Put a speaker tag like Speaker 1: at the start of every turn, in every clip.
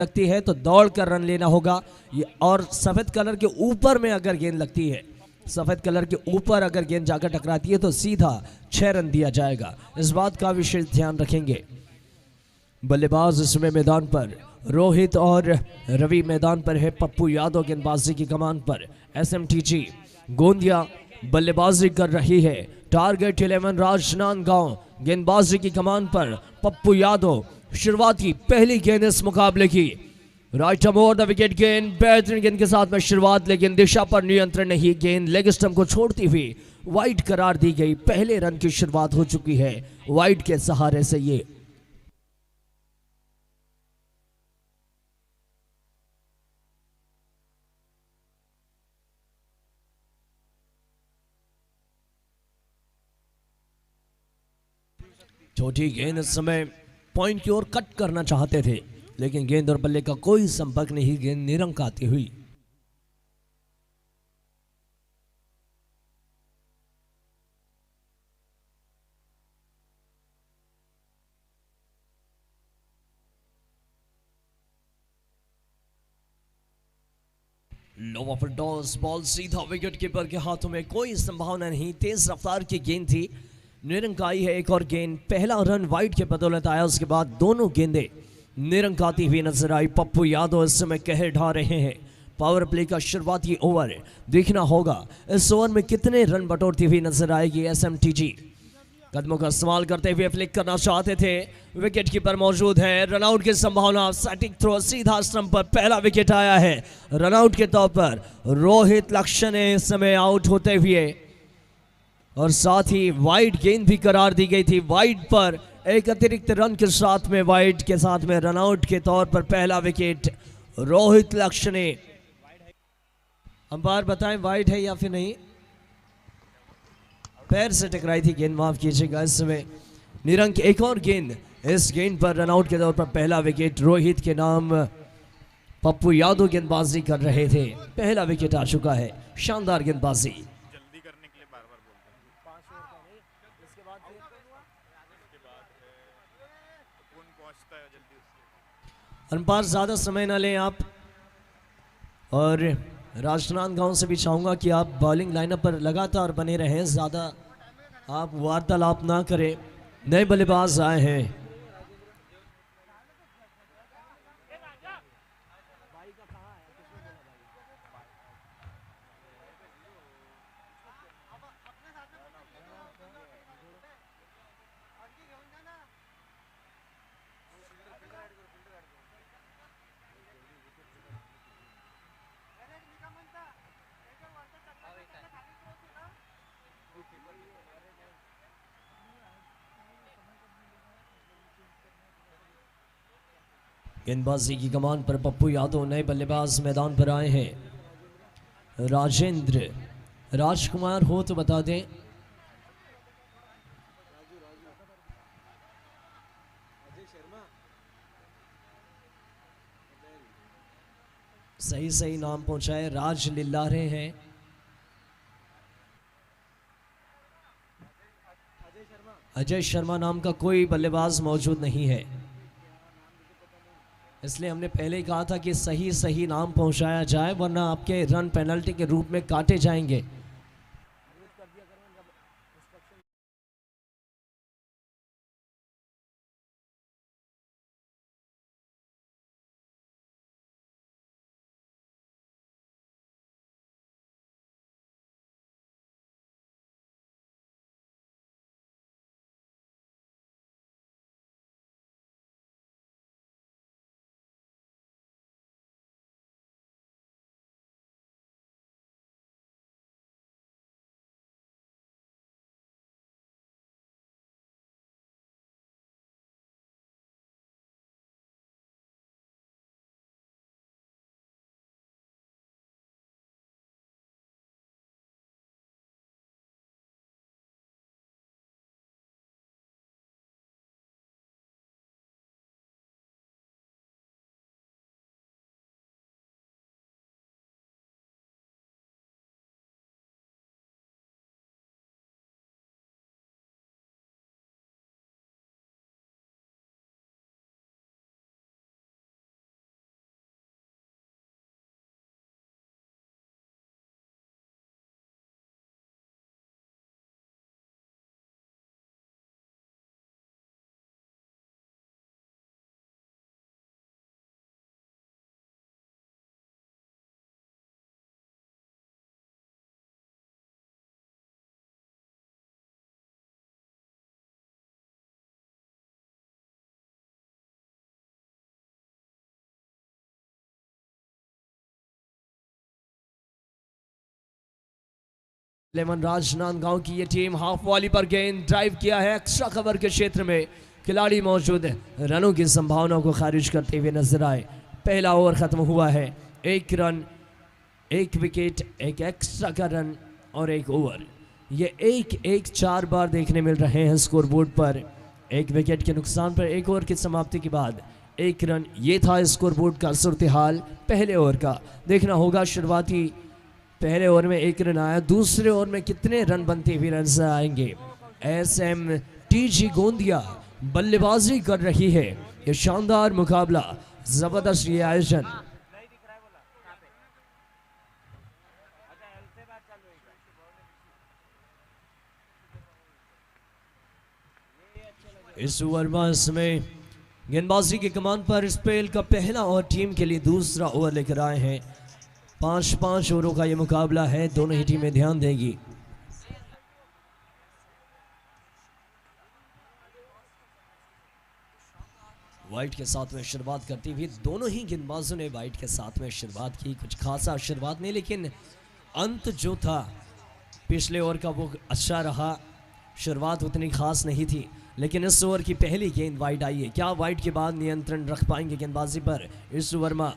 Speaker 1: लगती है तो दौड़ कर रन लेना होगा। और सफेद कलर के ऊपर में अगर गेंद लगती है, सफेद कलर के ऊपर अगर गेंद जाकर टकराती है तो सीधा 6 रन दिया जाएगा। इस बात का विशेष ध्यान रखेंगे। बल्लेबाज इसमें मैदान पर रोहित और रवि मैदान पर है। पप्पू यादव गेंदबाजी की कमान पर। एसएमटीजी गोंदिया बल्लेबाजी कर रही है। टारगेट 11 राजनांदगांव गेंदबाजी की कमान पर पप्पू यादव। शुरुआती पहली गेंद इस मुकाबले की। राइट मोर द विकेट गेंद, बेहतरीन गेंद के साथ में शुरुआत, लेकिन दिशा पर नियंत्रण नहीं। गेंद लेग स्टंप को छोड़ती हुई वाइड करार दी गई। पहले रन की शुरुआत हो चुकी है वाइड के सहारे से। ये छोटी गेंद इस समय पॉइंट की ओर कट करना चाहते थे, लेकिन गेंद और बल्ले का कोई संपर्क नहीं। गेंद निरंक आती हुई। लो ऑफ टॉस, बॉल सीधा विकेट कीपर के हाथों में। कोई संभावना नहीं। तेज रफ्तार की गेंद थी, निरंक आई है। एक और गेंद, पहला रन वाइड के बदौलत आया। उसके बाद दोनों गेंदें निरंक आती हुई नजर आई। पप्पू यादव इस समय कहर ढा रहे हैं। पावर प्ले का शुरुआती ओवर देखना होगा, इस ओवर में कितने रन बटोरती हुई नजर आएगी एसएमटीजी। कदमों का इस्तेमाल करते हुए फ्लिक करना चाहते थे। विकेट कीपर मौजूद है। रनआउट की संभावना। सेटिंग थ्रो सीधा स्टंप पर। पहला विकेट आया है रनआउट के तौर पर। रोहित लक्ष्य ने इस समय आउट होते हुए, और साथ ही वाइड गेंद भी करार दी गई थी। वाइड पर एक अतिरिक्त रन के साथ में, वाइड के साथ में रनआउट के तौर पर पहला विकेट रोहित लक्ष्य ने। अंपायर बताएं वाइड है या फिर नहीं। पैर से टकराई थी गेंद, माफ कीजिएगा। इस समय निरंक। एक और गेंद, इस गेंद पर रनआउट के तौर पर पहला विकेट रोहित के नाम। पप्पू यादव गेंदबाजी कर रहे थे। पहला विकेट आ चुका है। शानदार गेंदबाजी।
Speaker 2: जल्दी करने के लिए बार-बार बोलते हैं। कौन पहुंचता है जल्दी उससे।
Speaker 1: अंपायर ज्यादा समय ना लें आप, और राजनांदगांव से भी चाहूंगा कि आप बॉलिंग लाइनअप पर लगातार बने रहें। ज़्यादा आप वार्तालाप ना करें। नए बल्लेबाज आए हैं। गेंदबाजी की कमान पर पप्पू यादव। नए बल्लेबाज मैदान पर आए हैं। राजेंद्र राजकुमार हो तो बता दें। सही नाम पहुंचाए। राज लिल्लारे हैं। अजय शर्मा नाम का कोई बल्लेबाज मौजूद नहीं है, इसलिए हमने पहले ही कहा था कि सही नाम पहुंचाया जाए, वरना आपके रन पेनल्टी के रूप में काटे जाएंगे। 11 राजनांदगांव की ये टीम हाफ वॉली पर गेंद ड्राइव किया है एक्स्ट्रा कवर के क्षेत्र में, खिलाड़ी मौजूद है, रनों की संभावनाओं को खारिज करते हुए नजर आए। पहला ओवर खत्म हुआ है, 1 रन 1 विकेट, 1 एक्स्ट्रा का रन और 1 ओवर। ये 1-1 4 बार देखने मिल रहे हैं स्कोर बोर्ड पर। 1 विकेट के नुकसान पर 1 ओवर की समाप्ति के बाद 1 रन, ये था स्कोर बोर्ड का सूरत हाल पहले ओवर का। देखना होगा शुरुआती पहले ओवर में 1 रन आया, दूसरे ओवर में कितने रन बनते हुए नजर आएंगे। SMTG गोंदिया बल्लेबाजी कर रही है, ये शानदार मुकाबला, जबरदस्त ये आयोजन। इस ओवर में इसमें गेंदबाजी की कमान पर स्पेल का पहला और टीम के लिए दूसरा ओवर लेकर आए हैं। 5-5 ओवरों का ये मुकाबला है, दोनों ही टीमें ध्यान देंगी। वाइट के साथ में शुरुआत करती हुई दोनों ही गेंदबाजों ने वाइट के साथ में शुरुआत की, कुछ खासा शुरुआत नहीं, लेकिन अंत जो था पिछले ओवर का वो अच्छा रहा। शुरुआत उतनी खास नहीं थी, लेकिन इस ओवर की पहली गेंद वाइट आई है। क्या वाइट के बाद नियंत्रण रख पाएंगे गेंदबाजी पर? इस ओवर में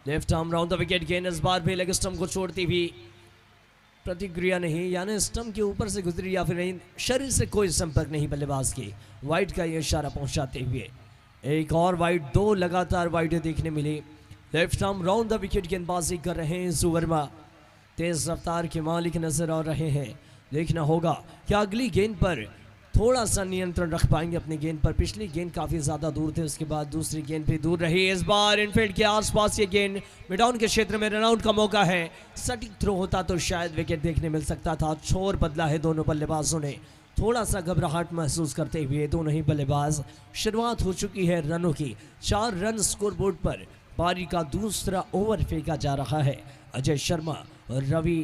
Speaker 1: left arm round the wicket गेंद इस बार भी लेग स्टंप को छोड़ती हुई, प्रतिक्रिया नहीं, यानी स्टंप के ऊपर से गुजरी या फिर नहीं, शरीर से कोई संपर्क नहीं बल्लेबाज की। वाइट का ये इशारा पहुंचाते हुए एक और वाइट, 2 लगातार वाइटें देखने मिली। Left arm round the wicket गेंदबाजी कर रहे हैं इस ओवर में, तेज रफ्तार के मालिक नजर आ रहे हैं। देखना होगा क्या अगली गेंद पर थोड़ा सा नियंत्रण रख पाएंगे अपनी गेंद पर। पिछली गेंद काफी ज्यादा दूर थे, उसके बाद दूसरी गेंद भी दूर रही। इस बार इनफील्ड के आसपास ये गेंद मिडाउन के क्षेत्र में, रनआउट का मौका है। सटीक थ्रो होता तो शायद विकेट देखने मिल सकता था। छोर बदला है दोनों बल्लेबाजों ने, थोड़ा सा घबराहट महसूस करते हुए दोनों ही बल्लेबाज। शुरुआत हो चुकी है रनों की, 4 रन स्कोरबोर्ड पर। पारी का दूसरा ओवर फेंका जा रहा है। अजय शर्मा और रवि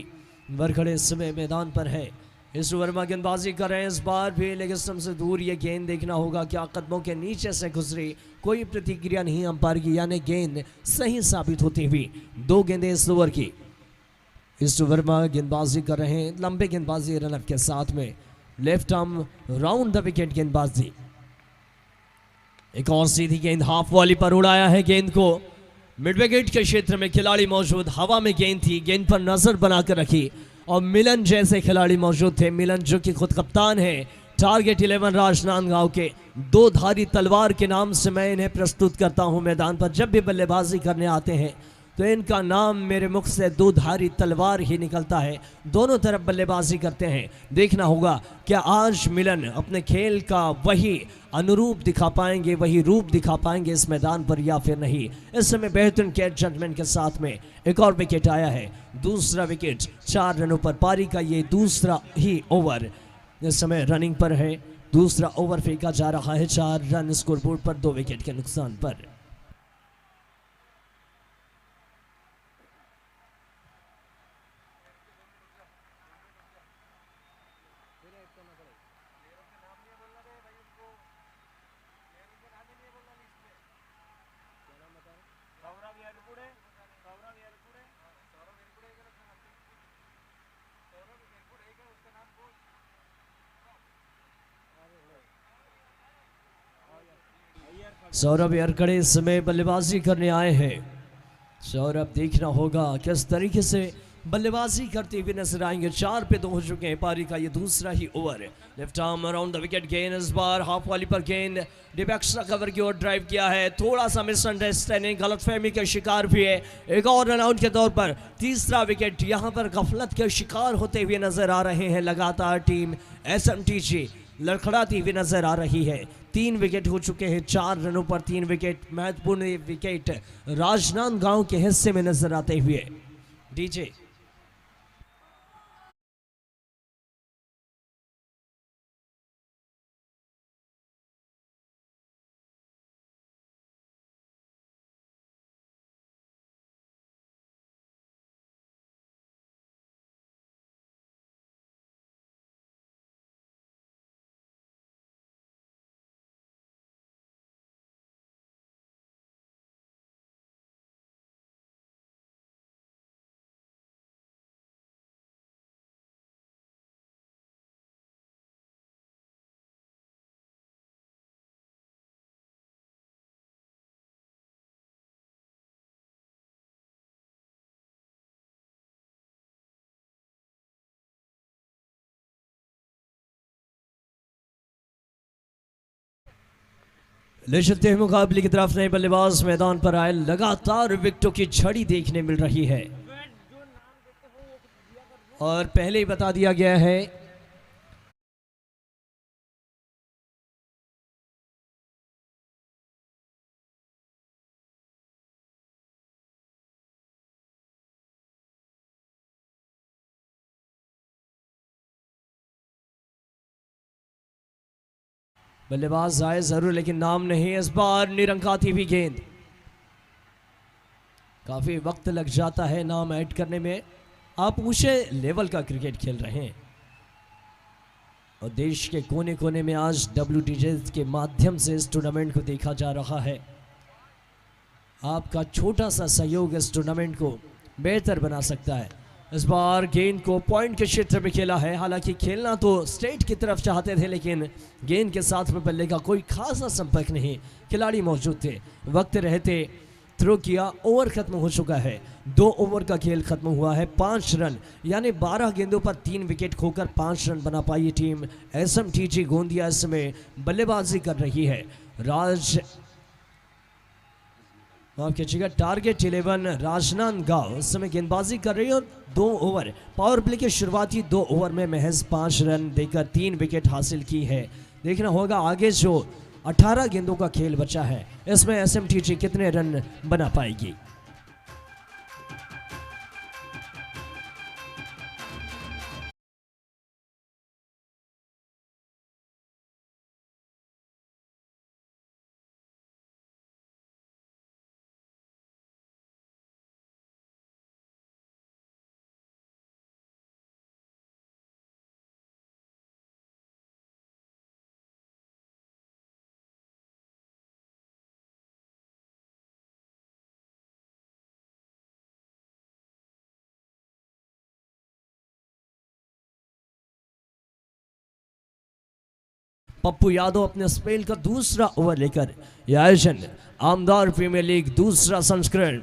Speaker 1: वरखड़े इस समय मैदान पर है। इस ओवर में गेंदबाजी कर रहे हैं, इस बार भी लेग स्टंप से दूर ये गेंद। देखना होगा क्या कदमों के नीचे से गुजरी, कोई प्रतिक्रिया नहीं अंपायर की, यानी गेंद सही साबित होती हुई। 2 गेंदें इस ओवर की। इस ओवर में गेंदबाजी कर रहे हैं, लंबे गेंदबाजी रनअप के साथ में, left arm round the wicket गेंदबाजी। एक और सीधी गेंद हाफ वॉली पर उड़ाया है गेंद को, मिड विकेट के क्षेत्र में खिलाड़ी मौजूद, हवा में गेंद थी, गेंद पर नजर बनाकर रखी और मिलन जैसे खिलाड़ी मौजूद थे। मिलन जो कि खुद कप्तान है टारगेट 11 राजनांदगांव के, 2 धारी तलवार के नाम से मैं इन्हें प्रस्तुत करता हूं मैदान पर। जब भी बल्लेबाजी करने आते हैं तो इनका नाम मेरे मुख से 2 धारी तलवार ही निकलता है, दोनों तरफ बल्लेबाजी करते हैं। देखना होगा क्या आज मिलन अपने खेल का वही अनुरूप दिखा पाएंगे, वही रूप दिखा पाएंगे इस मैदान पर या फिर नहीं। इस समय बेहतरीन कैच जजमेंट के साथ में एक और विकेट आया है, दूसरा विकेट। 4 रनों पर पारी का ये दूसरा ही ओवर इस समय रनिंग पर है। दूसरा ओवर फेंका जा रहा है, 4 रन स्कोरबोर्ड पर, 2 विकेट के नुकसान पर। सौरभ यरकड़े इस समय बल्लेबाजी करने आए हैं। सौरभ देखना होगा किस तरीके से बल्लेबाजी करते हुए नजर आएंगे। 4 पे 2 हो चुके हैं, पारी का ये दूसरा ही over. Left arm around the wicket गेंद, इस बार हाफ वाली पर गेंद डीप एक्स्ट्रा कवर की ओर ड्राइव किया है। थोड़ा सा मिसअंडरस्टैंडिंग, गलतफहमी के शिकार भी है। एक और रन आउट के तौर पर तीसरा विकेट, यहां पर गफलत के शिकार होते हुए नजर आ रहे हैं। लगातार टीम SMTG लड़खड़ाती हुई नजर आ रही है। 3 विकेट हो चुके हैं 4 रनों पर, 3 विकेट, महत्वपूर्ण विकेट राजनांदगांव के हिस्से में नजर आते हुए। डीजे ले चलते हैं मुकाबले की तरफ। नए बल्लेबाज मैदान पर आए, लगातार विकेटों की झड़ी देखने मिल रही है और पहले ही बता दिया गया है बल्लेबाज आए जरूर लेकिन नाम नहीं। इस बार निरंकाती भी गेंद, काफी वक्त लग जाता है नाम ऐड करने में। आप ऊंचे लेवल का क्रिकेट खेल रहे हैं और देश के कोने कोने में आज WTJ के माध्यम से इस टूर्नामेंट को देखा जा रहा है। आपका छोटा सा सहयोग इस टूर्नामेंट को बेहतर बना सकता है। इस बार गेंद को पॉइंट के क्षेत्र में खेला है। हालांकि खेलना तो स्ट्रेट की तरफ चाहते थे लेकिन गेंद के साथ में बल्ले का कोई खासा संपर्क नहीं, खिलाड़ी मौजूद थे। वक्त रहते थ्रो किया, ओवर खत्म हो चुका है। 2 ओवर का खेल खत्म हुआ है। 5 रन यानी 12 गेंदों पर 3 विकेट खोकर 5 रन बना पाई टीम SMTG गोंदिया इस समय बल्लेबाजी कर रही है। माफ कीजिएगा, टारगेट 11 राजनांदगांव इस समय गेंदबाजी कर रही है और 2 ओवर पावर प्ले के शुरुआती 2 ओवर में महज 5 रन देकर 3 विकेट हासिल की है। देखना होगा आगे जो 18 गेंदों का खेल बचा है इसमें SMTG कितने रन बना पाएगी। पप्पू यादव अपने स्पेल का दूसरा ओवर लेकर यह आयोजन आमदार प्रीमियर लीग दूसरा संस्करण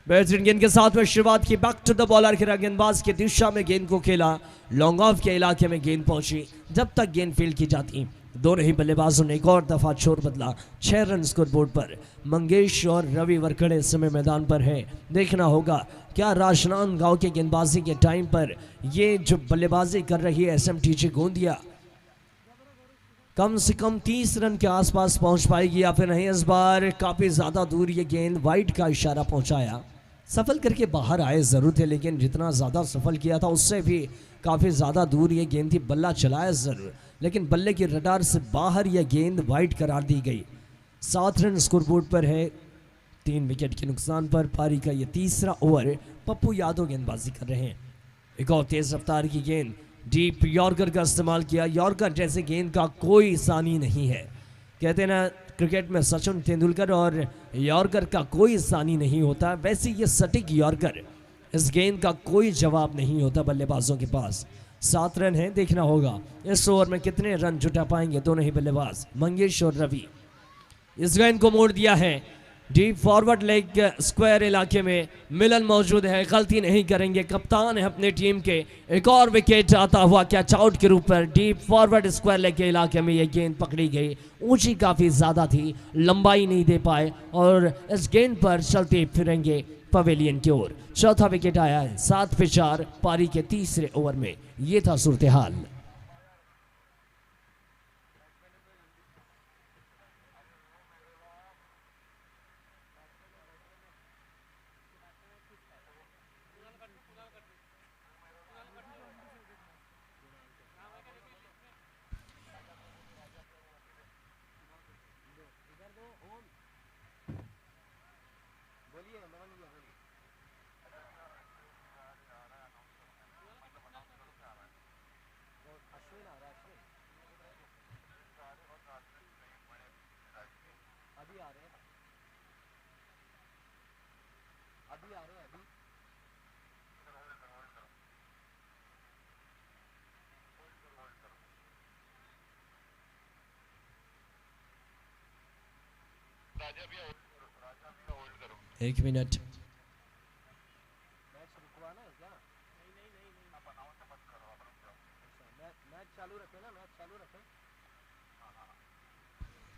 Speaker 1: बेहतरीन गेंद के साथ में शुरुआत की। बैक टू द बॉलर खेला, गेंदबाज की दिशा में गेंद को खेला, लॉन्ग ऑफ के इलाके में गेंद पहुंची। जब तक गेंद फील्ड की जाती दोनों ही बल्लेबाजों ने एक और दफा छोर बदला। 6 रन स्कोर बोर्ड पर। मंगेश और रवि वरखड़े इस समय मैदान पर है। देखना होगा क्या राजनांदगांव के गेंदबाजी के टाइम पर ये जो बल्लेबाजी कर रही है SMTG गोंदिया कम से कम 30 रन के आसपास पहुंच पाएगी या फिर नहीं। इस बार काफी ज्यादा दूर ये गेंद वाइड का इशारा पहुंचाया, सफल करके बाहर आए जरूर थे लेकिन जितना ज्यादा सफल किया था उससे भी काफी ज्यादा दूर ये गेंद थी। बल्ला चलाया जरूर लेकिन बल्ले की रडार से बाहर यह गेंद वाइड करार दी गई। 7 रन स्कोर बोर्ड पर है। 3 विकेट के नुकसान पर पारी का यह तीसरा ओवर पप्पू यादव गेंदबाजी कर रहे हैं। एक और तेज रफ्तार की गेंद, डीप यॉर्कर का इस्तेमाल किया। यॉर्कर जैसे गेंद का कोई सानी नहीं है। कहते हैं ना क्रिकेट में सचिन तेंदुलकर और यॉर्कर का कोई सानी नहीं होता, वैसे ये सटीक यॉर्कर, इस गेंद का कोई जवाब नहीं होता बल्लेबाजों के पास। 7 रन है। देखना होगा इस ओवर में कितने रन जुटा पाएंगे दोनों ही बल्लेबाज मंगेश और रवि। इस गेंद को मोड़ दिया है डीप फॉरवर्ड लेग स्क्वायर इलाके में मिलन मौजूद है, गलती नहीं करेंगे। कप्तान है अपने टीम के। एक और विकेट आता हुआ कैच आउट के रूप पर डीप फॉरवर्ड स्क्वायर लेग के इलाके में ये गेंद पकड़ी गई। ऊंची काफी ज्यादा थी, लंबाई नहीं दे पाए और इस गेंद पर चलते फिरेंगे पवेलियन की ओर। चौथा विकेट आया है। 7 पे 4 पारी के तीसरे ओवर में ये था सूरत हाल। एक मिनट,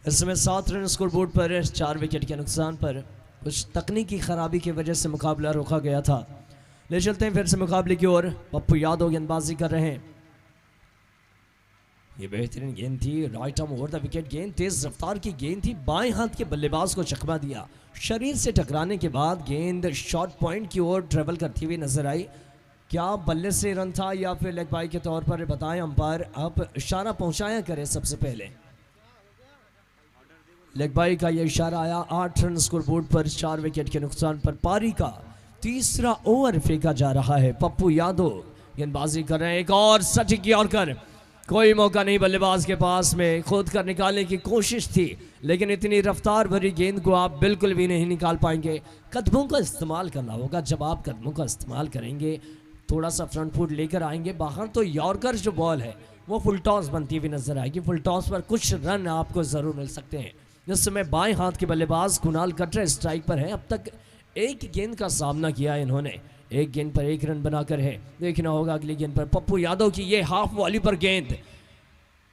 Speaker 1: इस समय 7 रन स्कोर बोर्ड पर 4 विकेट के नुकसान पर। कुछ तकनीकी खराबी की वजह से मुकाबला रोका गया था। ले चलते हैं फिर से मुकाबले की ओर। पप्पू यादव गेंदबाजी कर रहे हैं। ये बेहतरीन गेंद थी, right arm over the wicket गेंद, तेज रफ्तार की गेंद थी, बाएं हाथ के बल्लेबाज को चकमा दिया। शरीर से टकराने के बाद गेंद शॉर्ट पॉइंट की ओर ट्रेवल करती हुई नजर आई। क्या बल्ले से रन था या फिर लेग बाई के तौर पर बताएं अंपायर, आप इशारा पहुंचाया करें। सबसे पहले लेग बाई का यह इशारा आया। 8 रन स्कोर बोर्ड पर 4 विकेट के नुकसान पर। पारी का तीसरा ओवर फेंका जा रहा है। पप्पू यादव गेंदबाजी कर रहे हैं। एक और सटीक यॉर्कर, कोई मौका नहीं बल्लेबाज के पास में। खुद कर निकालने की कोशिश थी लेकिन इतनी रफ्तार भरी गेंद को आप बिल्कुल भी नहीं निकाल पाएंगे। कदमों का इस्तेमाल करना होगा। जब आप कदमों का इस्तेमाल करेंगे, थोड़ा सा फ्रंट फुट लेकर आएंगे बाहर, तो यॉर्कर जो बॉल है वो फुल टॉस बनती हुई नजर आएगी। फुल टॉस पर कुछ रन आपको जरूर मिल सकते हैं। इस समय बाएं हाथ के बल्लेबाज कुणाल कटरे स्ट्राइक पर है। अब तक एक गेंद का सामना किया इन्होंने, एक गेंद पर 1 रन बनाकर है। देखना होगा अगली गेंद पर पप्पू यादव की ये हाफ वॉली पर गेंद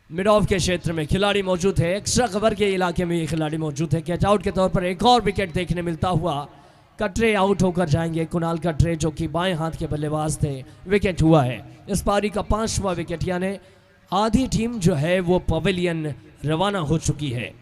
Speaker 1: मिड ऑफ के क्षेत्र में खिलाड़ी मौजूद है। एक्स्ट्रा कवर के इलाके में ये खिलाड़ी मौजूद है। कैच आउट के तौर पर एक और विकेट देखने मिलता हुआ। कटरे आउट होकर जाएंगे। कुणाल कटरे जो कि बाएं हाथ के बल्लेबाज थे, विकेट हुआ है। इस पारी का 5वां विकेट, यानी आधी टीम जो है वो पवेलियन रवाना हो चुकी है।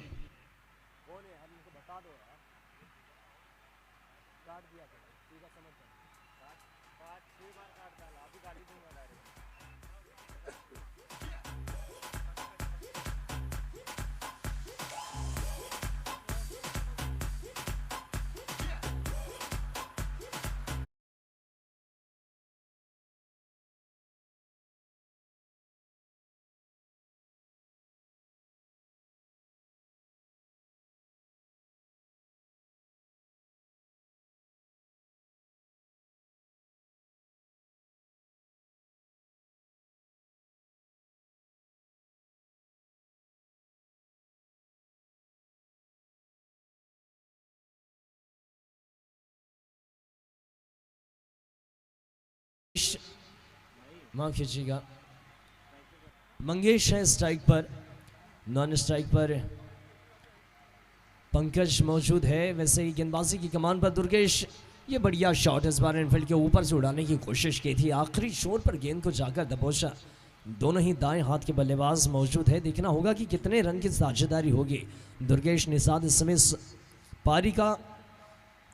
Speaker 1: माफ कीजिएगा, मंगेश है स्ट्राइक पर। नॉन स्ट्राइक पर पंकज मौजूद है। वैसे ही गेंदबाजी की कमान पर दुर्गेश। ये बढ़िया शॉट इस बार इनफील्ड के ऊपर से उड़ाने की कोशिश की थी, आखिरी छोर पर गेंद को जाकर दबोचा। दोनों ही दाएं हाथ के बल्लेबाज मौजूद है। देखना होगा कि कितने रन की साझेदारी होगी। दुर्गेश निषाद इस समय पारी का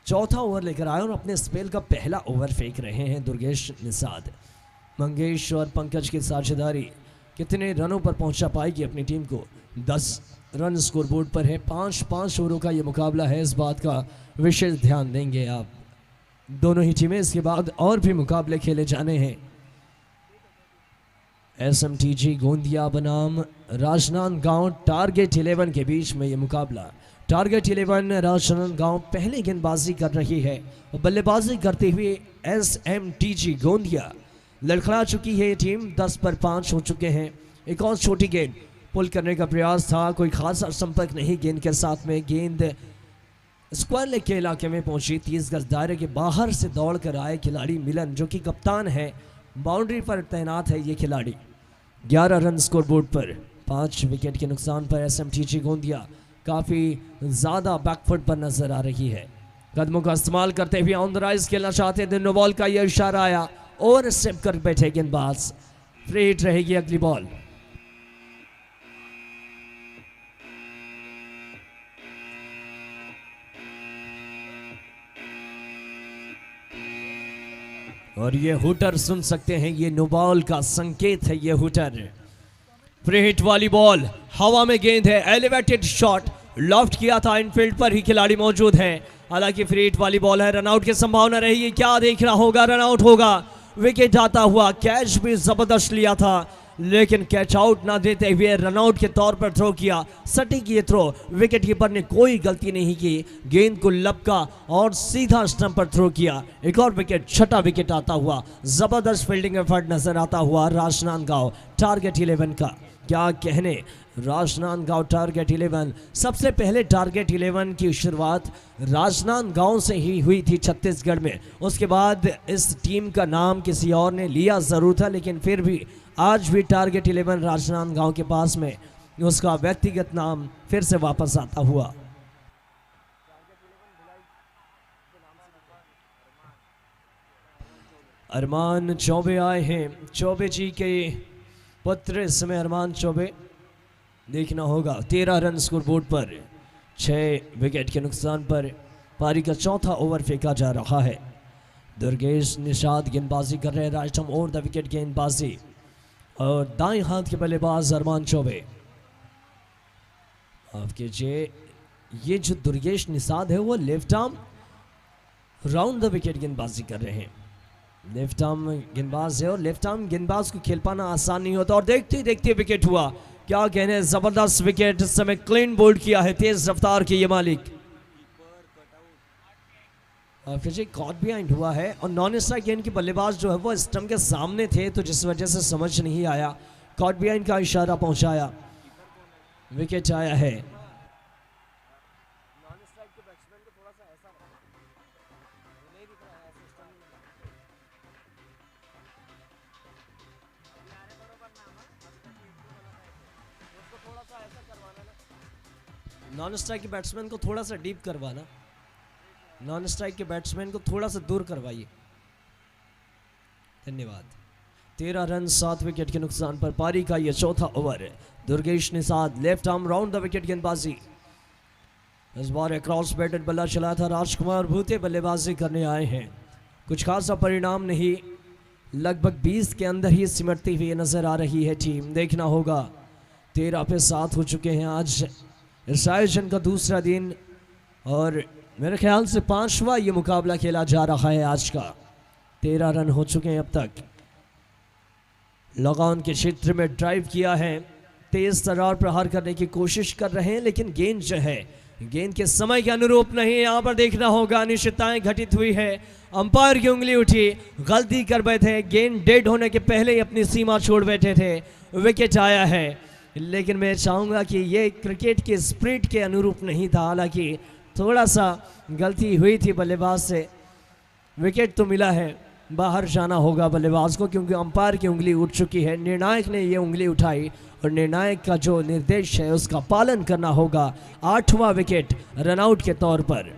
Speaker 1: चौथा ओवर लेकर आए और अपने स्पेल का पहला ओवर फेंक रहे हैं दुर्गेश निषाद। मंगेश और पंकज की साझेदारी कितने रनों पर पहुंचा पाएगी अपनी टीम को। 10 रन स्कोर बोर्ड पर है। 5-5 ओवरों का ये मुकाबला है, इस बात का विशेष ध्यान देंगे आप। दोनों ही टीमें इसके बाद और भी मुकाबले खेले जाने हैं। SMTG गोंदिया बनाम राजनांदगांव टारगेट 11 के बीच में ये मुकाबला। टारगेट 11 राजनांदगांव पहले गेंदबाजी कर रही है और बल्लेबाजी करते हुए SMTG गोंदिया लड़खड़ा चुकी है। ये टीम 10 पर 5 हो चुके हैं। एक और छोटी गेंद पुल करने का प्रयास था, कोई खास संपर्क नहीं गेंद के साथ में। गेंद स्क्वायर लेग के इलाके में पहुंची। 30 गज दायरे के बाहर से दौड़ कर आए खिलाड़ी मिलन, जो कि कप्तान है, बाउंड्री पर तैनात है ये खिलाड़ी। 11 रन स्कोर बोर्ड पर। 5 विकेट के नुकसान पर SMTG गोंदिया काफ़ी ज़्यादा बैकफुट पर नजर आ रही है। कदमों का इस्तेमाल करते हुए ऑन द राइज खेलना चाहते थे। नो बॉल का यह इशारा आया, ओवर स्टेप कर बैठे गेंदबाज। फ्री हिट रहेगी अगली बॉल। और ये हुटर सुन सकते हैं, ये नो बॉल का संकेत है। ये हुटर फ्री हिट वाली बॉल, हवा में गेंद है, एलिवेटेड शॉट, लॉफ्ट किया था, इनफील्ड पर ही खिलाड़ी मौजूद है। हालांकि फ्री हिट वाली बॉल है, रनआउट की संभावना रहेगी। क्या देखना होगा, रनआउट होगा। विकेट आता हुआ, कैच भी जबरदस्त लिया था लेकिन कैच आउट ना देते हुए रनआउट के तौर पर थ्रो किया। सटीक ये थ्रो, विकेट कीपर ने कोई गलती नहीं की, गेंद को लपका और सीधा स्टंप पर थ्रो किया। एक और विकेट, छठा विकेट आता हुआ। जबरदस्त फील्डिंग एफर्ट नजर आता हुआ राजनांदगांव टारगेट 11 का। क्या कहने, राजनांदगांव टारगेट 11। सबसे पहले टारगेट 11 की शुरुआत राजनांदगांव से ही हुई थी छत्तीसगढ़ में। उसके बाद इस टीम का नाम किसी और ने लिया ज़रूर था, लेकिन फिर भी आज भी टारगेट 11 राजनांदगांव के पास में उसका व्यक्तिगत नाम फिर से वापस आता हुआ। अरमान चौबे आए हैं, चौबे जी के पुत्र इस समय अरमान चौबे। देखना होगा 13 रन स्कोरबोर्ड पर, 6 विकेट के नुकसान पर पारी का चौथा ओवर फेंका जा रहा है। दुर्गेश निषाद गेंदबाजी कर रहे हैं, right arm over the wicket गेंदबाजी, और दाएं हाथ के बल्लेबाज अरमान चौबे। माफ कीजिए, ये जो दुर्गेश निषाद है वो left arm round the wicket गेंदबाजी कर रहे हैं। लेफ्ट आर्म गेंदबाज है और लेफ्ट आर्म गेंदबाज को खेल पाना आसान नहीं होता। और देखते ही देखते विकेट हुआ, क्या कहने हैं, जबरदस्त विकेट इस समय क्लीन बोल्ड किया है तेज रफ्तार के ये मालिक। फिर से कॉट बिहाइंड हुआ है और नॉन स्ट्राइक गेंद के बल्लेबाज जो है वो स्टंप के सामने थे, तो जिस वजह से समझ नहीं आया, कॉट बिहाइंड का इशारा पहुंचाया, विकेट आया है। नॉन स्ट्राइक के बैट्समैन को थोड़ा सा डीप करवाना, नॉन स्ट्राइक के बैट्समैन को थोड़ा सा दूर करवाइए, धन्यवाद। 13 रन 7 विकेट के नुकसान पर पारी का यह चौथा ओवर है। Durgesh Nishad left arm round the wicket गेंदबाजी, इस बार क्रॉस बैटेड बल्ला चलाया था राजकुमार भूते, बल्लेबाजी करने आए हैं। कुछ खासा परिणाम नहीं, लगभग 20 के अंदर ही सिमटती हुई नजर आ रही है टीम। देखना होगा 13 पे 7 हो चुके हैं आज इस आयोजन का दूसरा दिन, और मेरे ख्याल से 5वां ये मुकाबला खेला जा रहा है आज का। 13 रन हो चुके हैं अब तक। लॉग ऑन के क्षेत्र में ड्राइव किया है, तेज तर्रार प्रहार करने की कोशिश कर रहे हैं, लेकिन गेंद जो है गेंद के समय के अनुरूप नहीं। यहाँ पर देखना होगा अनिश्चितताएं घटित हुई है, अंपायर की उंगली उठी, गलती कर बैठे, गेंद डेड होने के पहले ही अपनी सीमा छोड़ बैठे थे, विकेट आया है। लेकिन मैं चाहूँगा कि ये क्रिकेट के स्पिरिट के अनुरूप नहीं था, हालांकि थोड़ा सा गलती हुई थी बल्लेबाज से, विकेट तो मिला है। बाहर जाना होगा बल्लेबाज को, क्योंकि अंपायर की उंगली उठ चुकी है, निर्णायक ने ये उंगली उठाई और निर्णायक का जो निर्देश है उसका पालन करना होगा। 8वां विकेट रनआउट के तौर पर।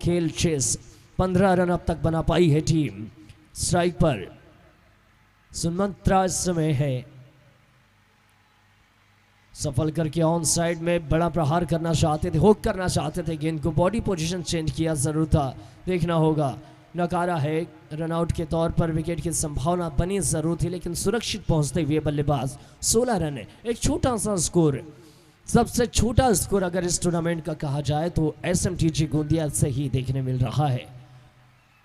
Speaker 1: खेल चेस 15 रन अब तक बना पाई है टीम। स्ट्राइक पर सुमंत्रा इस समय है, सफल करके ऑन साइड में बड़ा प्रहार करना चाहते थे, हुक करना चाहते थे, गेंद को बॉडी पोजीशन चेंज किया जरूर था, देखना होगा। नकारा है, रनआउट के तौर पर विकेट की संभावना बनी जरूर थी, लेकिन सुरक्षित पहुंचते हुए बल्लेबाज 16 रन है, एक छोटा सा स्कोर, सबसे छोटा स्कोर अगर इस टूर्नामेंट का कहा जाए तो एसएमटीजी गोंदिया से ही देखने मिल रहा है।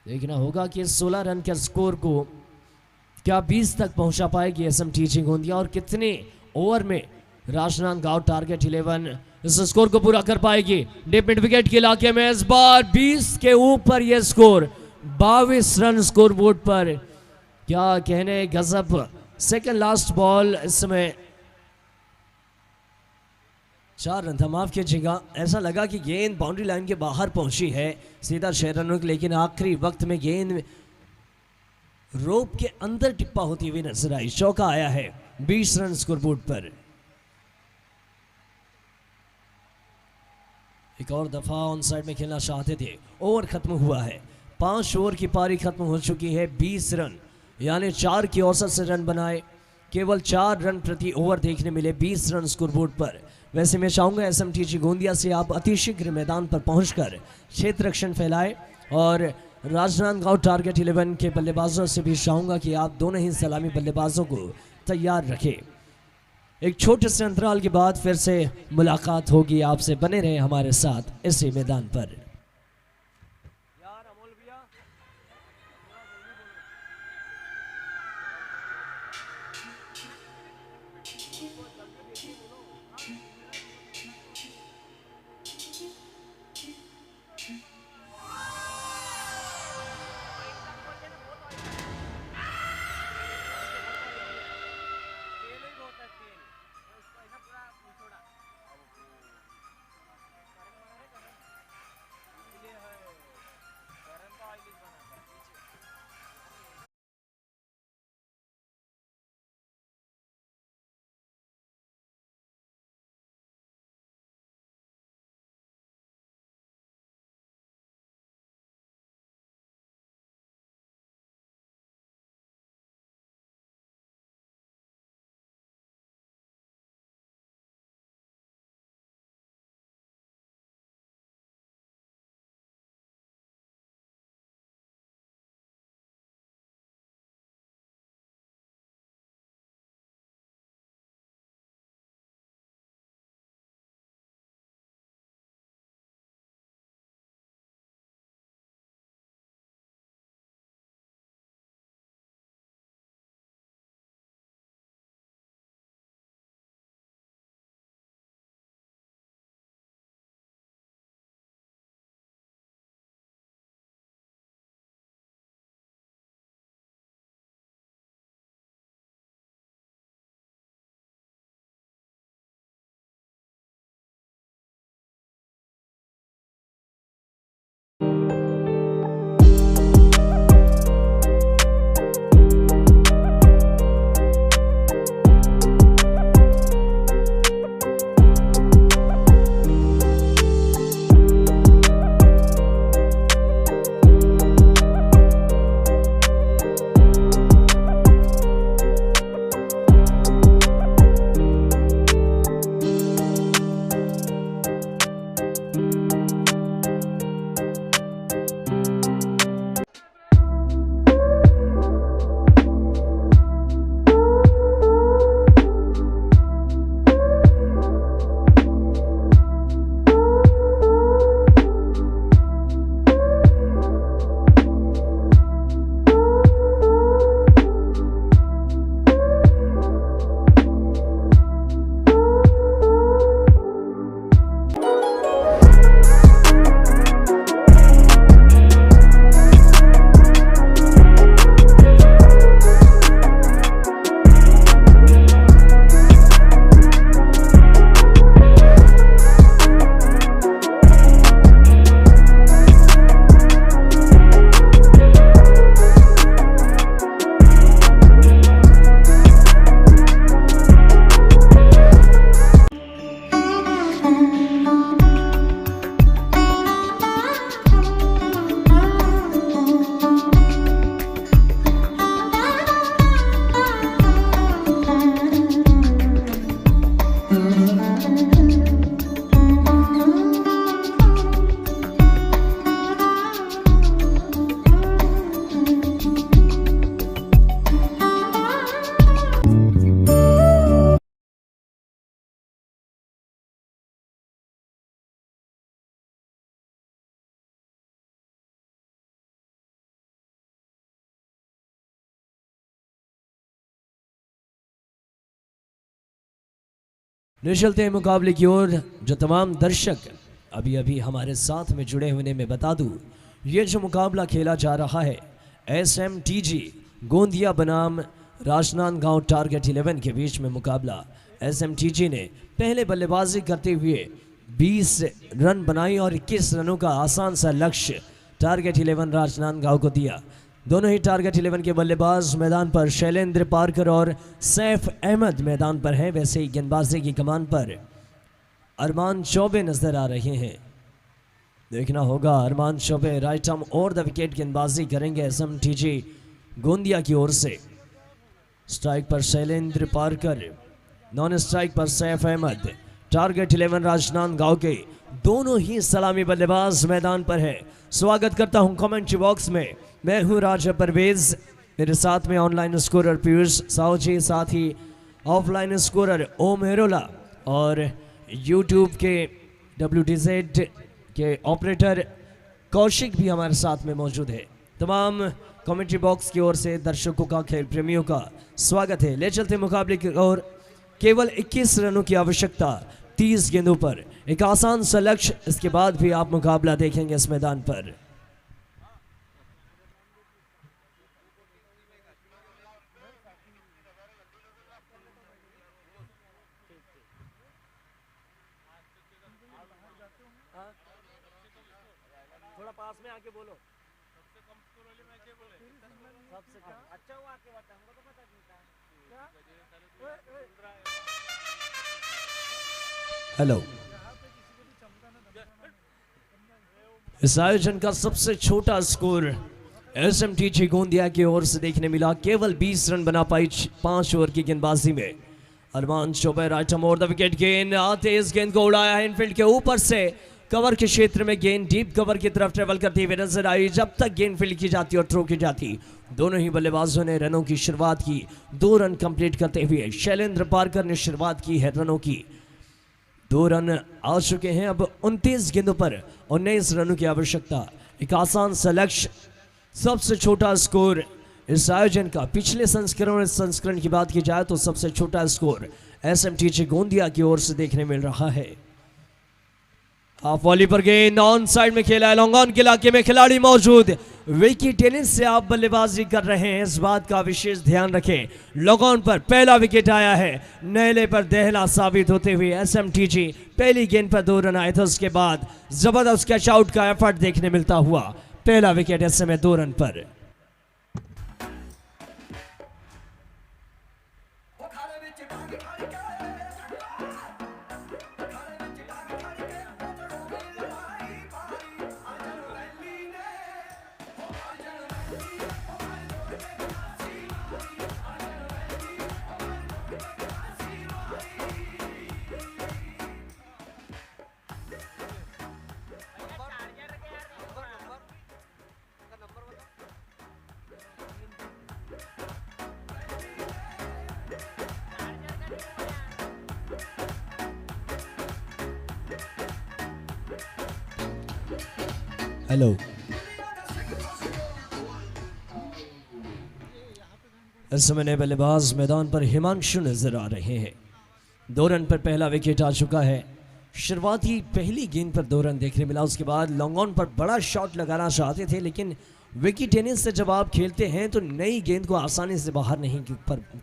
Speaker 1: देखना होगा कि 16 रन के स्कोर को क्या 20 तक पहुंचा पाएगी एसएमटीजी गोंदिया और कितने ओवर में राजनांदगांव टारगेट 11 इस स्कोर को पूरा कर पाएगी। डीप मिड विकेट के इलाके में इस बार 20 के ऊपर यह स्कोर, 22 रन स्कोर बोर्ड पर, क्या कहने, गजब। सेकंड लास्ट बॉल इस समय 4 रन था, माफ कीजिएगा, ऐसा लगा कि गेंद बाउंड्री लाइन के बाहर पहुंची है, सीधा 6 रनों की, लेकिन आखिरी वक्त में गेंद रोप के अंदर टिप्पा होती हुई नजर आई। चौका आया है 20 रन स्कोर बोर्ड पर। एक और दफा ऑन साइड में खेलना चाहते थे, ओवर खत्म हुआ है, 5 ओवर की पारी खत्म हो चुकी है। 20 रन यानी 4 की औसत से रन बनाए, केवल 4 रन प्रति ओवर देखने मिले 20 रन स्कोर बोर्ड पर। वैसे मैं चाहूंगा एसएमटीजी गोंदिया से आप अतिशीघ्र मैदान पर पहुंचकर क्षेत्र रक्षण फैलाए और राजनांदगांव टारगेट 11 के बल्लेबाजों से भी चाहूंगा कि आप दोनों ही सलामी बल्लेबाजों को तैयार रखें। एक छोटे से अंतराल के बाद फिर से मुलाकात होगी आपसे, बने रहे हमारे साथ इसी मैदान पर। चलते हैं मुकाबले की ओर। जो तमाम दर्शक अभी अभी हमारे साथ में जुड़े होने में बता दूं, ये जो मुकाबला खेला जा रहा है SMTG गोंदिया बनाम राजनांदगांव टारगेट 11 के बीच में मुकाबला। SMTG ने पहले बल्लेबाजी करते हुए 20 रन बनाई और 21 रनों का आसान सा लक्ष्य टारगेट 11 राजनांदगांव को दिया। दोनों ही टारगेट 11 के बल्लेबाज मैदान पर शैलेंद्र पारकर और सैफ अहमद मैदान पर हैं। वैसे ही गेंदबाजी की कमान पर अरमान चौबे नजर आ रहे हैं। देखना होगा अरमान चौबे राइट आर्म और द विकेट गेंदबाजी करेंगे SMTG गोंदिया की ओर से। स्ट्राइक पर शैलेंद्र पारकर, नॉन स्ट्राइक पर सैफ अहमद। टारगेट 11 राजनांदगांव के दोनों ही सलामी बल्लेबाज मैदान पर है। स्वागत करता हूं कमेंट्री बॉक्स में, मैं हूं राजा परवेज, मेरे साथ में ऑनलाइन स्कोरर पीयूष साहू जी, साथ ही ऑफलाइन स्कोरर ओम हेरोला और यूट्यूब के WTZ के ऑपरेटर कौशिक भी हमारे साथ में मौजूद है। तमाम कमेंट्री बॉक्स की ओर से दर्शकों का, खेल प्रेमियों का स्वागत है। ले चलते मुकाबले की ओर। केवल 21 रनों की आवश्यकता 30 गेंदों पर, एक आसान सा लक्ष्य। इसके बाद भी आप मुकाबला देखेंगे इस मैदान पर।
Speaker 3: थोड़ा पास में आके बोलो। सबसे कम स्कोर वाले मैच है बोले। सबसे कम अच्छा वो आके बता, हमको तो पता नहीं था।
Speaker 1: हेलो, इस आयोजन का सबसे छोटा स्कोर SMTG गोंदिया की ओर से देखने मिला। केवल 20 रन बना पाई 5 ओवर की गेंदबाजी में। अरमान चौबे राइट आर्म और द विकेट। गेंद आते इस गेंद को उड़ाया है इनफील्ड के ऊपर से। कवर के क्षेत्र में गेंद डीप कवर की तरफ ट्रेवल करती हुई नजर आई। जब तक गेंद फील्ड की जाती और थ्रो की जाती, दोनों ही बल्लेबाजों ने रनों की शुरुआत की। 2 रन कंप्लीट करते हुए शैलेंद्र पारकर ने शुरुआत की है रनों की। 2 रन आ चुके हैं। अब 29 गेंदों पर 19 रनों की आवश्यकता, एक आसान सा लक्ष्य। सबसे छोटा स्कोर इस आयोजन का पिछले संस्करण की बात की जाए तो सबसे छोटा स्कोर SMTG गोंदिया की ओर से देखने मिल रहा है। हाफ वॉली पर गेंद ऑन साइड में खेला है। लॉन्ग ऑन के इलाके में खिलाड़ी मौजूद। विकी टेनिस से आप बल्लेबाजी कर रहे हैं, इस बात का विशेष ध्यान रखें। लॉन्ग ऑन पर पहला विकेट आया है। नहले पर दहला साबित होते हुए SMTG पहली गेंद पर 2 रन आए थे। उसके बाद जबरदस्त कैच आउट का एफर्ट देखने मिलता हुआ पहला विकेट इस समय 2 रन पर। हेलो, इस समय नए बल्लेबाज मैदान पर हिमांशु नजर आ रहे हैं। 2 रन पर पहला विकेट आ चुका है। शुरुआती पहली गेंद पर 2 रन देखने मिला। उसके बाद लॉन्ग ऑन पर बड़ा शॉट लगाना चाहते थे, लेकिन विकी टेनिस से जब आप खेलते हैं तो नई गेंद को आसानी से बाहर नहीं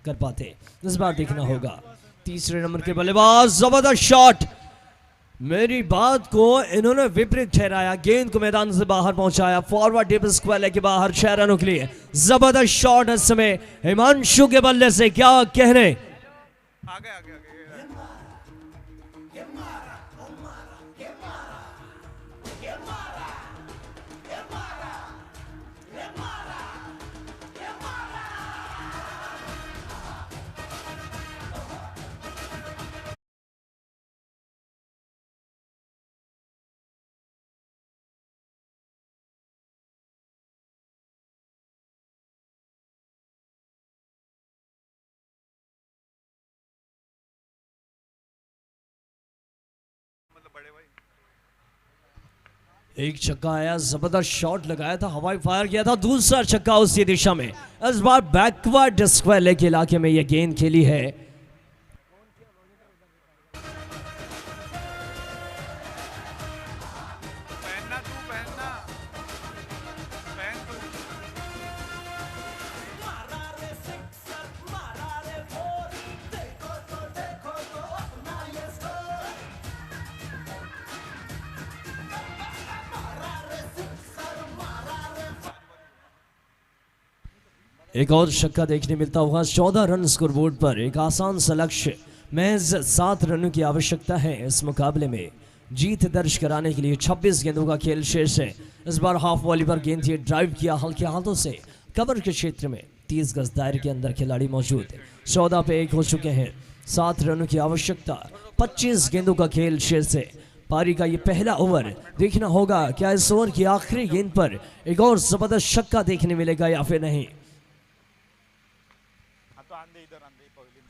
Speaker 1: कर पाते। इस बार देखना होगा। तीसरे नंबर के बल्लेबाज, जबरदस्त शॉट। मेरी बात को इन्होंने विपरीत ठहराया, गेंद को मैदान से बाहर पहुंचाया। फॉरवर्ड डीप स्क्वायर के बाहर 6 रनों के लिए जबरदस्त शॉट इस समय हिमांशु के बल्ले से। क्या कहने,
Speaker 2: आगे आगे आगे बड़े भाई।
Speaker 1: एक छक्का आया, जबरदस्त शॉट लगाया था, हवाई फायर किया था। दूसरा छक्का उसी दिशा में, इस बार बैकवर्ड स्क्वायर लेग के इलाके में यह गेंद खेली है। एक और छक्का देखने मिलता हुआ 14 रन स्कोरबोर्ड पर। एक आसान सा लक्ष्य, महज 7 रनों की आवश्यकता है इस मुकाबले में जीत दर्ज कराने के लिए। 26 गेंदों का खेल शेष है। इस बार हाफ वॉली पर गेंद थी, ड्राइव किया हल्के हाथों से कवर के क्षेत्र में। 30 गज दायरे के अंदर खिलाड़ी मौजूद। 14 पे 1 हो चुके हैं। 7 रनों की आवश्यकता, 25 गेंदों का खेल शेष है। पारी का ये पहला ओवर, देखना होगा क्या इस ओवर की आखिरी गेंद पर एक और जबरदस्त छक्का देखने मिलेगा या फिर नहीं।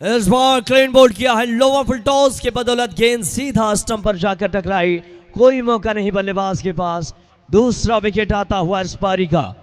Speaker 1: इस बार क्लीन बोल्ड किया है, लोअर फुल टॉस के बदौलत गेंद सीधा स्टंप पर जाकर टकराई। कोई मौका नहीं बल्लेबाज के पास। दूसरा विकेट आता हुआ इस पारी का।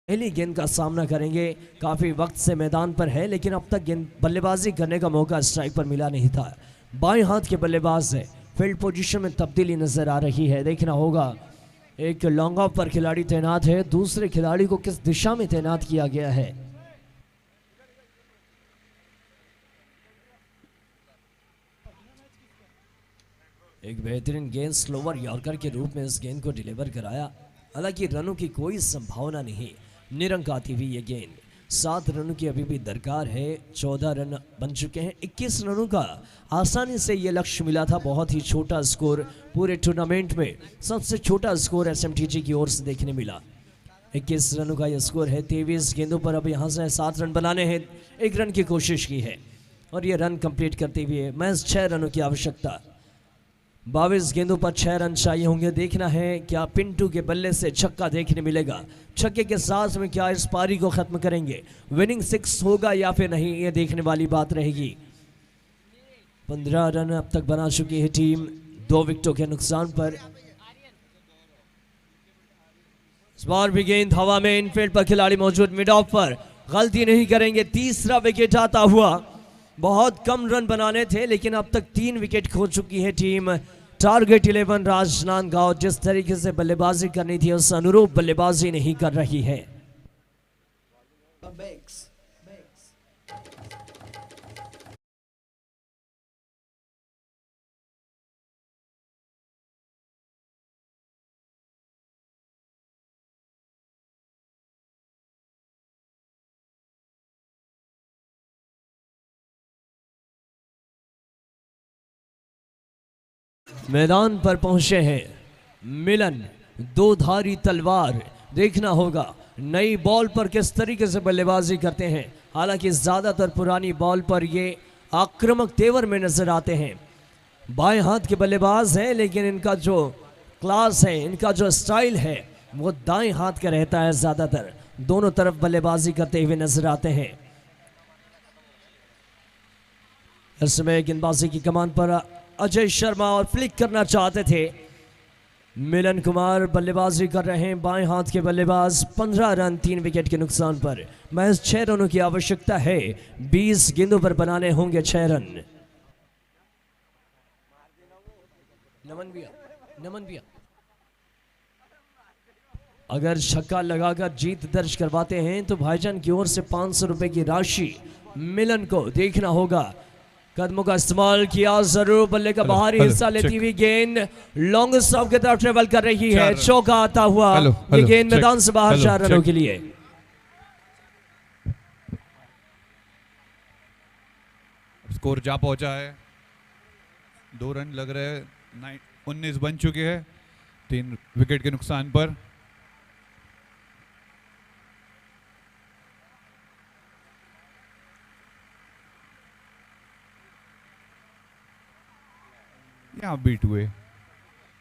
Speaker 1: पहली गेंद का सामना करेंगे। काफी वक्त से मैदान पर है लेकिन अब तक गेंद बल्लेबाजी करने का मौका स्ट्राइक पर मिला नहीं था। बाएं हाथ के बल्लेबाज है। फील्ड पोजीशन में तब्दीली नजर आ रही है। देखना होगा एक लॉन्ग ऑफ पर खिलाड़ी तैनात है, दूसरे खिलाड़ी को किस दिशा में तैनात किया गया है। एक बेहतरीन गेंद स्लोवर यॉर्कर के रूप में इस गेंद को डिलीवर कराया। हालांकि रनों की कोई संभावना नहीं, निरंक आती हुई ये गेंद। 7 रनों की अभी भी दरकार है। 14 रन बन चुके हैं। 21 रनों का आसानी से ये लक्ष्य मिला था। बहुत ही छोटा स्कोर, पूरे टूर्नामेंट में सबसे छोटा स्कोर एसएमटीजी की ओर से देखने मिला। 21 रनों का ये स्कोर है। 23 गेंदों पर अब यहाँ से 7 रन बनाने हैं। 1 रन की कोशिश की है और ये रन कंप्लीट करते हुए महज 6 रनों की आवश्यकता। 22 गेंदों पर 6 रन चाहिए होंगे। देखना है क्या पिंटू के बल्ले से छक्का देखने मिलेगा। छक्के के साथ में क्या इस पारी को खत्म करेंगे, विनिंग 6 होगा या फिर नहीं, ये देखने वाली बात रहेगी। 15 रन अब तक बना चुकी है टीम 2 विकेटों के नुकसान पर। इस बार भी गेंद हवा में, इनफील्ड पर खिलाड़ी मौजूद, मिड ऑफ पर गलती नहीं करेंगे। तीसरा विकेट आता हुआ। बहुत कम रन बनाने थे लेकिन अब तक 3 विकेट खो चुकी है टीम। टारगेट 11 राजनांदगांव जिस तरीके से बल्लेबाजी करनी थी उस अनुरूप बल्लेबाजी नहीं कर रही है। मैदान पर पहुंचे हैं मिलन, 2 धारी तलवार। देखना होगा नई बॉल पर किस तरीके से बल्लेबाजी करते हैं। हालांकि ज्यादातर पुरानी बॉल पर ये आक्रामक तेवर में नजर आते हैं। बाएं हाथ के बल्लेबाज हैं लेकिन इनका जो क्लास है, इनका जो स्टाइल है वो दाएं हाथ का रहता है। ज्यादातर दोनों तरफ बल्लेबाजी करते हुए नजर आते हैं। इस समय गेंदबाजी की कमान पर अजय शर्मा और फ्लिक करना चाहते थे। मिलन कुमार बल्लेबाजी कर रहे हैं, बाएं हाथ के बल्लेबाज। 15 रन 3 विकेट के नुकसान पर। महज 6 रनों की आवश्यकता है। 20 गेंदों पर बनाने होंगे 6 रन। नमन भैया अगर छक्का लगाकर जीत दर्ज करवाते हैं तो भाईजान की ओर से 500 रुपए की राशि मिलन को। देखना होगा कदमों का इस्तेमाल किया जरूर। बल्ले का बाहरी हिस्सा लेती हुई गेंद लॉन्ग स्टॉप की तरफ ट्रेवल कर रही है। चौका आता हुआ। ये गेंद मैदान से बाहर 4 रनों के लिए।
Speaker 4: स्कोर जा पहुंचा है, 2 रन लग रहे हैं, 19 बन चुके हैं 3 विकेट के नुकसान पर। यहां बीट हुए,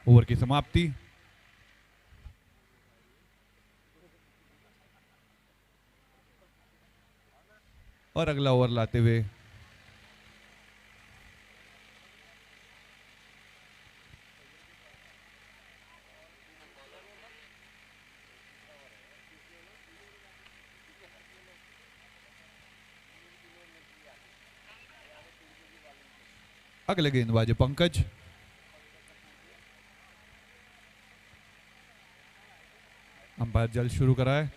Speaker 4: ओवर की समाप्ति। और अगला ओवर लाते हुए अगले गेंदबाज पंकज। अंपायर जल्द शुरू कराए।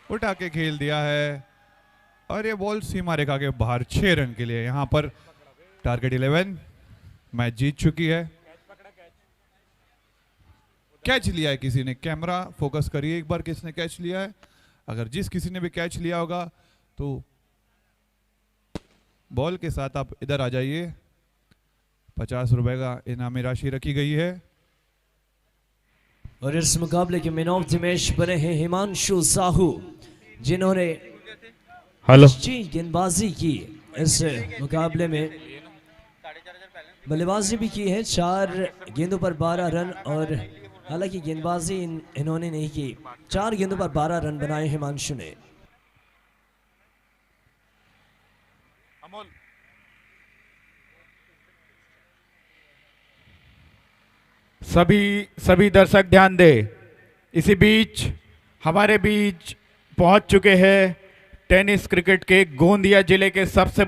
Speaker 4: उठा के खेल दिया है और ये बॉल सीमा रेखा के बाहर 6 रन के लिए। यहां पर टारगेट 11 मैच जीत चुकी है। कैच लिया है किसी ने, कैमरा फोकस करिए एक बार किसने कैच लिया है। अगर जिस किसी ने भी कैच लिया होगा तो बॉल के साथ आप इधर आ जाइए। 50 रुपए का इनामी राशि रखी गई है।
Speaker 1: और इस मुकाबले के मैन ऑफ द मैच बने हैं हिमांशु साहू, जिन्होंने अच्छी गेंदबाजी की। इस मुकाबले में बल्लेबाजी भी की है, 4 गेंदों पर 12 रन। और हालांकि गेंदबाजी इन्होंने नहीं की, 4 गेंदों पर 12 रन बनाए हिमांशु ने।
Speaker 5: सभी दर्शक ध्यान दें। इसी बीच हमारे बीच पहुंच चुके हैं टेनिस क्रिकेट के गोंदिया जिले के सबसे